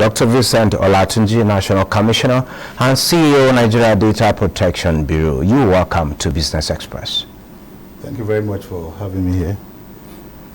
Dr. Vincent Olatunji, National Commissioner and CEO, Nigeria Data Protection Bureau. You're welcome to Business Express. Thank you very much for having me here.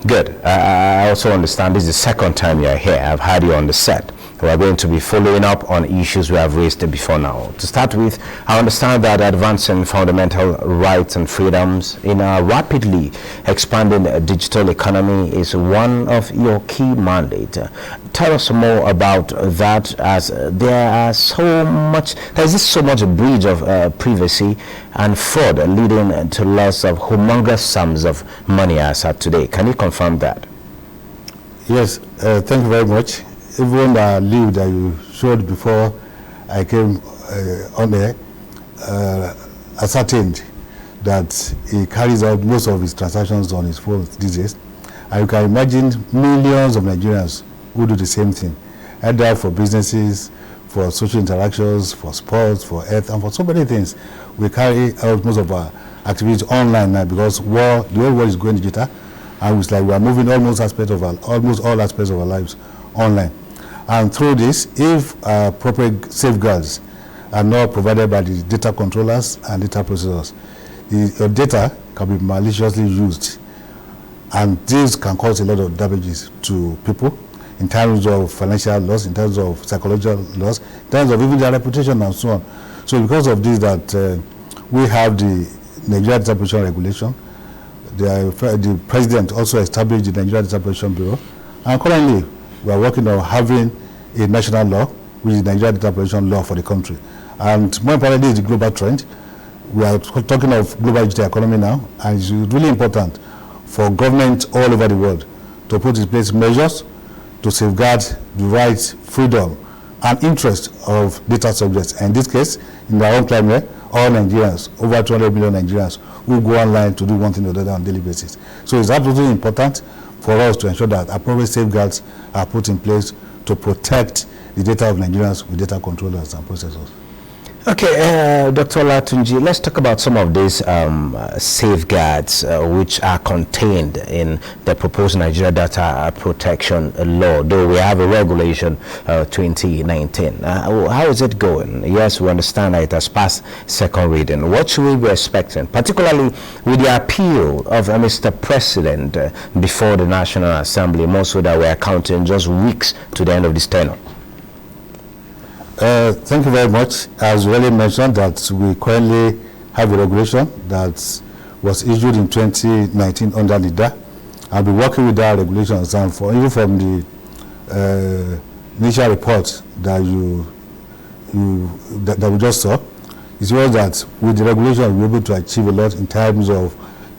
Good. I also understand this is the second time you're here. I've had you on the set. We are going to be following up on issues we have raised before now. To start with, I understand that advancing fundamental rights and freedoms in a rapidly expanding digital economy is one of your key mandates. Tell us more about that, as there is so much breach of privacy and fraud leading to loss of humongous sums of money as at today. Can you confirm that? Yes, thank you very much. Even the leave that you showed before I came on air ascertained that he carries out most of his transactions on his phone these days. And you can imagine millions of Nigerians who do the same thing, either for businesses, for social interactions, for sports, for health, and for so many things. We carry out most of our activities online now because the whole world is going digital, and it's like we are moving almost all aspects of our lives online. And through this, if proper safeguards are not provided by the data controllers and data processors, your data can be maliciously used, and this can cause a lot of damages to people in terms of financial loss, in terms of psychological loss, in terms of even their reputation and so on. So because of this, that we have the Nigeria Data Protection Regulation. The president also established the Nigeria Data Protection Bureau, and currently we are working on having a national law, which is the Nigeria Data Protection Law for the country. And more importantly, is the global trend. We are talking of global digital economy now, and it's really important for government all over the world to put in place measures to safeguard the rights, freedom, and interest of data subjects. And in this case, in our own climate, all Nigerians, over 200 million Nigerians, who go online to do one thing or the other on a daily basis. So it's absolutely important for us to ensure that appropriate safeguards are put in place to protect the data of Nigerians with data controllers and processors. Okay, Dr. Olatunji, let's talk about some of these safeguards which are contained in the proposed Nigeria Data Protection Law, though we have a regulation 2019. How is it going? Yes, we understand that it has passed second reading. What should we be expecting, particularly with the appeal of Mr. President before the National Assembly, more so that we are counting just weeks to the end of this tenure? Thank you very much. As already mentioned, that we currently have a regulation that was issued in 2019 under NIDA. I'll be working with that regulation, and even from the initial report that that we just saw, it was that with the regulation we're able to achieve a lot in terms of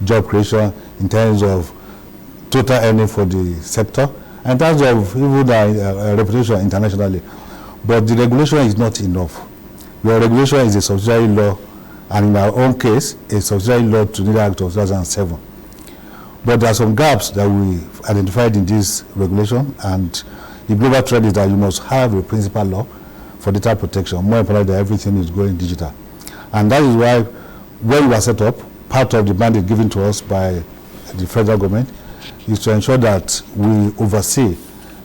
job creation, in terms of total earning for the sector, and in terms of even the reputation internationally. But the regulation is not enough. The regulation is a subsidiary law, and in our own case, a subsidiary law to NIDA Act of 2007. But there are some gaps that we identified in this regulation, and the global trend is that you must have a principal law for data protection. More importantly, that everything is going digital. And that is why, when we are set up, part of the mandate given to us by the federal government is to ensure that we oversee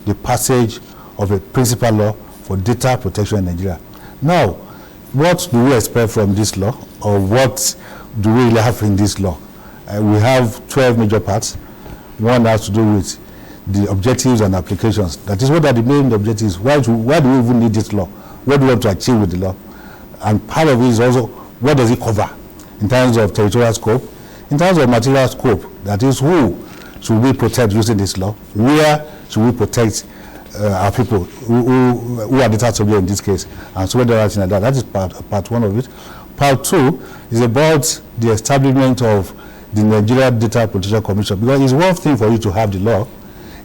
the passage of a principal law for data protection in Nigeria. Now, what do we expect from this law, or what do we really have in this law? We have 12 major parts. One has to do with the objectives and applications. That is, what are the main objectives? Why do we even need this law? What do we want to achieve with the law? And part of it is also, what does it cover in terms of territorial scope, in terms of material scope? That is, who should we protect using this law? Where should we protect our people who are data subject in this case, and so many other things like that. That is part one of it. Part two is about the establishment of the Nigeria Data Protection Commission, because it's one thing for you to have the law,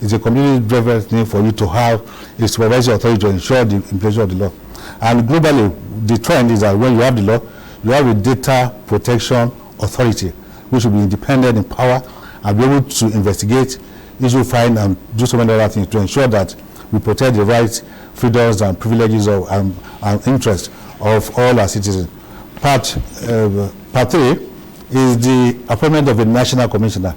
it's a completely different thing for you to have a supervisory authority to ensure the implementation of the law. And globally, the trend is that when you have the law, you have a data protection authority, which will be independent in power and be able to investigate, issue fine, and do so many other things to ensure that we protect the rights, freedoms, and privileges of and interests of all our citizens. Part three is the appointment of a national commissioner,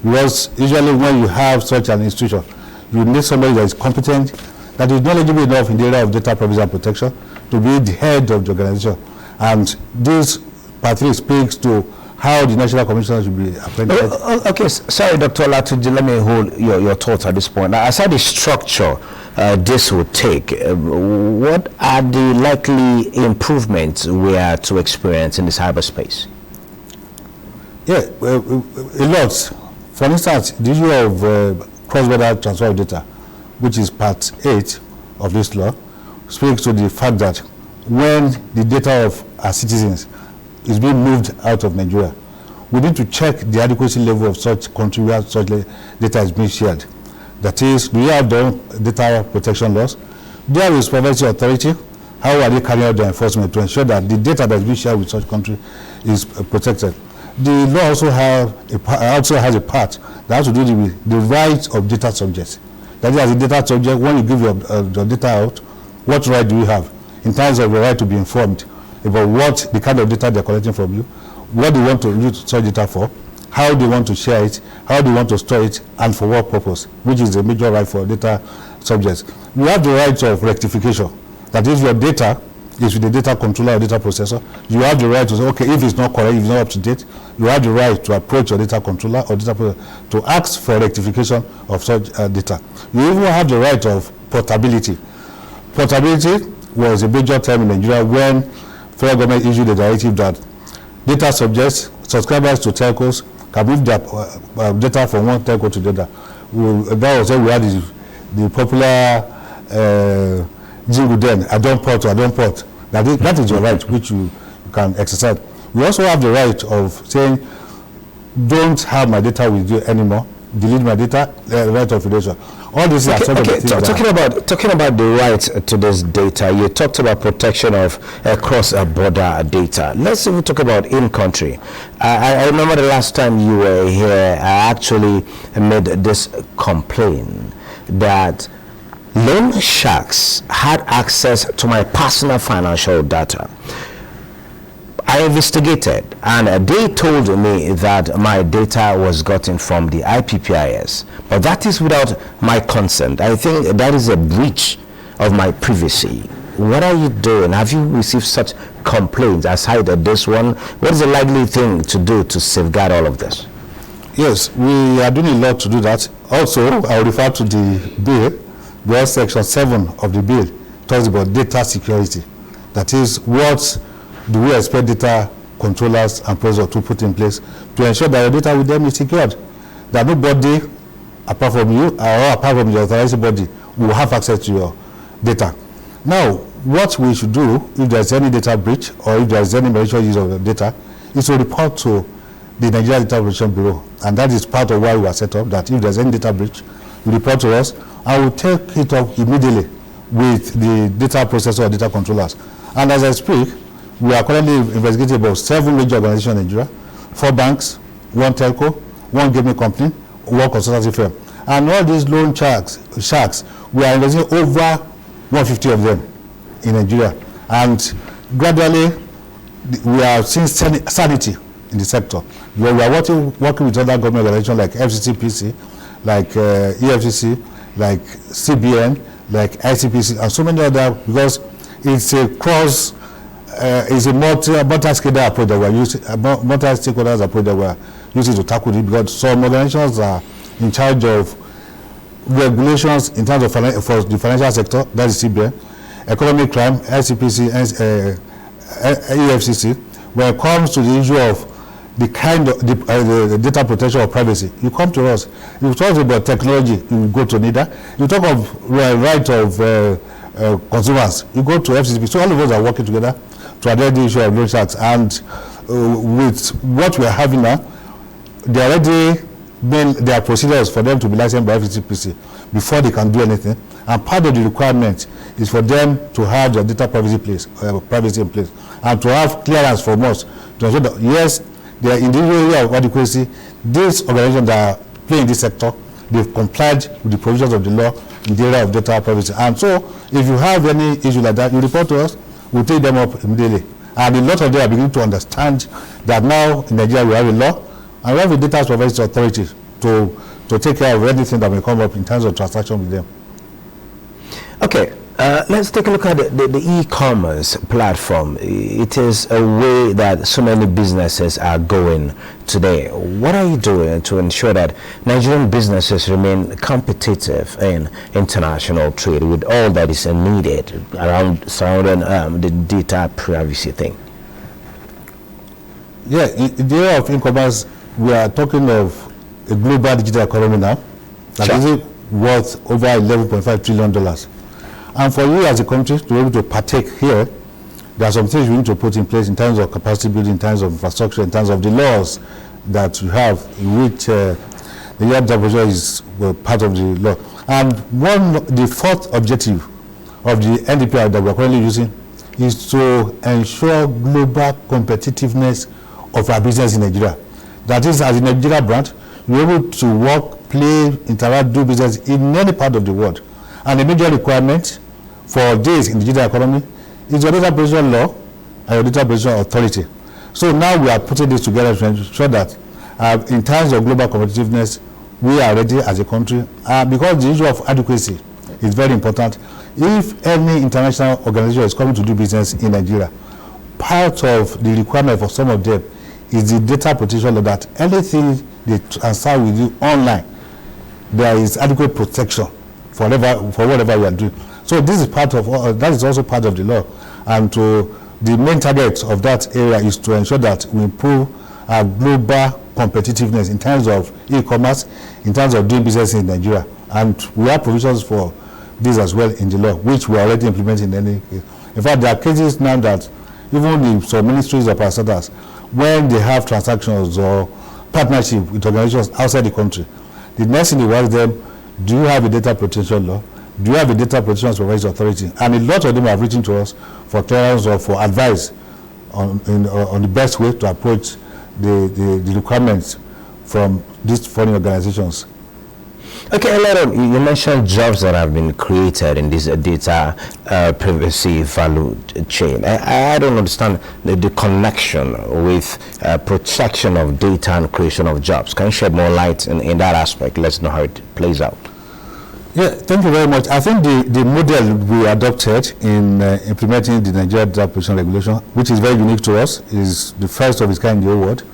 because usually when you have such an institution, you need somebody that is competent, that is knowledgeable enough in the area of data privacy and protection to be the head of the organization. And this part 3 speaks to how the National Commissioner should be appointed. Okay, sorry, Dr. Olatuji, let me hold your thoughts at this point. Now, aside the structure this would take, what are the likely improvements we are to experience in the cyberspace? Yeah, a lot. For instance, the issue of cross-border transfer of data, which is part 8 of this law, speaks to the fact that when the data of our citizens is being moved out of Nigeria, we need to check the adequacy level of such country where such data is being shared. That is, do you have the data protection laws? There is privacy authority. How are they carrying out their enforcement to ensure that the data that is being shared with such country is protected? The law also has a part that has to do with the rights of data subjects. That is, as a data subject, when you give your data out, what right do you have in terms of the right to be informed about what the kind of data they're collecting from you, what they want to use such data for, how they want to share it, how they want to store it, and for what purpose, which is a major right for data subjects. You have the right of rectification. That is, your data is with the data controller or data processor. You have the right to say, okay, if it's not correct, if it's not up to date, you have the right to approach your data controller or data processor to ask for rectification of such data. You even have the right of portability. Portability was a major term in Nigeria when federal government issued a directive that data subjects, subscribers to telcos, can move their data from one telco to the other. That was when we had the popular jingle then, I don't port to I don't port. That is your right, which you can exercise. We also have the right of saying, don't have my data with you anymore, delete my data, right of redemption. All these are sort of things talking about the right to this data, you talked about protection of cross-border data. Let's even talk about in-country. I remember the last time you were here, I actually made this complaint that loan sharks had access to my personal financial data. I investigated and they told me that my data was gotten from the IPPIS, but that is without my consent. I think that is a breach of my privacy. What are you doing? Have you received such complaints aside of this one? What is the likely thing to do to safeguard all of this? Yes, we are doing a lot to do that. Also, I will refer to the bill, where section 7 of the bill talks about data security. That is, what do we expect data controllers and processors to put in place to ensure that your data with them is secured? That nobody, apart from you or apart from the authorized body, will have access to your data. Now, what we should do if there is any data breach or if there is any malicious use of your data is to report to the Nigeria Data Protection Bureau. And that is part of why we are set up, that if there is any data breach, you report to us and we'll take it up immediately with the data processor or data controllers. And as I speak, we are currently investigating about 7 major organizations in Nigeria, 4 banks, 1 telco, 1 gaming company, 1 consultancy firm. And all these loan sharks, we are investigating over 150 of them in Nigeria. And gradually, we are seeing sanity in the sector. Where we are working with other government organizations like FCCPC, like EFCC, like CBN, like ICPC, and so many other, because it's a it's a multi-stakeholder approach that we're using, multi-stakeholders approach that we're using to tackle it, because some organizations are in charge of regulations in terms of for the financial sector, that is CBN, economic crime, ICPC, EFCC. When it comes to the issue of the kind of the data protection or privacy, you come to us. If you talk about technology, you go to NIDA. You talk of right of consumers, you go to FCCP. So all of us are working together to address the issue of loan sharks. And with what we are having now, there are procedures for them to be licensed by FCCPC before they can do anything. And part of the requirement is for them to have their data privacy in place, and to have clearance from us to ensure that, yes, they are in the area of adequacy. These organizations that are playing in this sector, they've complied with the provisions of the law in the area of data privacy. And so, if you have any issue like that, you report to us, we'll take them up immediately. And a lot of them are beginning to understand that now in Nigeria we have a law, and we have a data privacy authority to take care of anything that may come up in terms of transaction with them. Okay, let's take a look at the e-commerce platform. It is a way that so many businesses are going today. What are you doing to ensure that Nigerian businesses remain competitive in international trade with all that is needed surrounding the data privacy thing? Yeah, in the area of e-commerce, we are talking of a global digital economy now that is worth over $11.5 trillion. And for you as a country to be able to partake here, there are some things we need to put in place in terms of capacity building, in terms of infrastructure, in terms of the laws that you have, in which the Yard Provision is part of the law. And the fourth objective of the NDPR that we are currently using is to ensure global competitiveness of our business in Nigeria. That is, as a Nigeria brand, we're able to work, play, interact, do business in any part of the world. And the major requirement for this in the digital economy is your data protection law and your data protection authority. So now we are putting this together to ensure that in terms of global competitiveness, we are ready as a country. Because the issue of adequacy is very important. If any international organization is coming to do business in Nigeria, part of the requirement for some of them is the data protection law, that anything they transfer with you online, there is adequate protection for whatever you are doing. So this is part of that is also part of the law, and the main target of that area is to ensure that we improve our global competitiveness in terms of e-commerce, in terms of doing business in Nigeria, and we have provisions for this as well in the law, which we are already implementing in any case. In fact, there are cases now that even in some ministries or parastatals, when they have transactions or partnership with organizations outside the country, the next thing they ask them, do you have a data protection law? Do you have a data protection supervisory authority? And a lot of them have written to us for clearance or for advice on the best way to approach the requirements from these foreign organizations. Okay, you mentioned jobs that have been created in this data privacy value chain. I don't understand the connection with protection of data and creation of jobs. Can you shed more light in that aspect? Let's know how it plays out. Yeah, thank you very much. I think the model we adopted in implementing the Nigeria Data Protection Regulation, which is very unique to us, is the first of its kind in the whole world.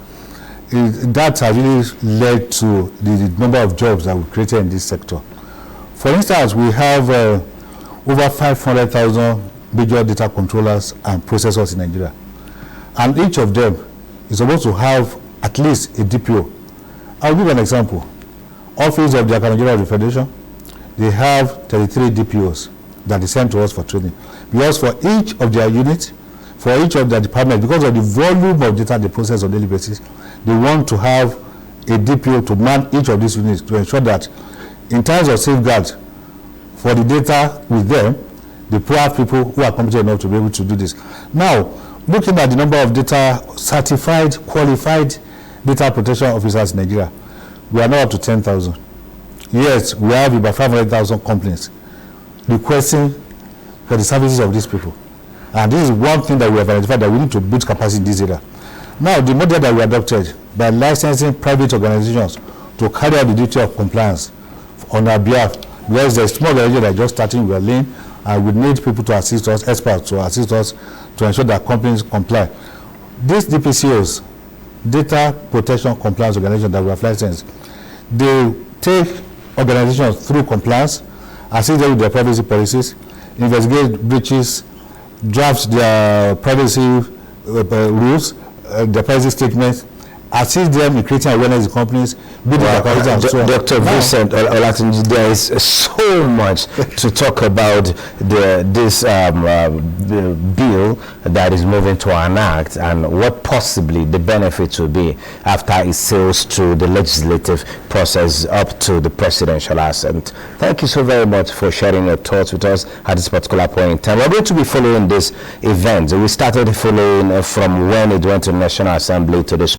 That has really led to the number of jobs that we created in this sector. For instance, we have over 500,000 major data controllers and processors in Nigeria. And each of them is supposed to have at least a DPO. I'll give an example. Office of the Nigeria Federation, they have 33 DPOs that they send to us for training. Because for each of their units, for each of their departments, because of the volume of data they process on a daily basis, they want to have a DPO to man each of these units to ensure that in terms of safeguards for the data with them, they have people who are competent enough to be able to do this. Now, looking at the number of data certified, qualified data protection officers in Nigeria, we are now up to 10,000. Yes, we have about 500,000 complaints requesting for the services of these people. And this is one thing that we have identified, that we need to build capacity in this area. Now, the model that we adopted by licensing private organizations to carry out the duty of compliance on our behalf, because there's a small organization that just starting, we are lean, and we need people to assist us, experts to assist us to ensure that companies comply. These DPCOs, Data Protection Compliance Organization that we have licensed, they take organizations through compliance, assist them with their privacy policies, investigate breaches, draft their privacy rules, their privacy statements, assist them in creating awareness in companies, building capacity, and so on. Dr. Vincent Olatunji, there is so much to talk about this bill that is moving to an act, and what possibly the benefits will be after it sails through the legislative process up to the presidential assent. Thank you so very much for sharing your thoughts with us at this particular point in time. We're going to be following this event. We started following from when it went to the National Assembly to this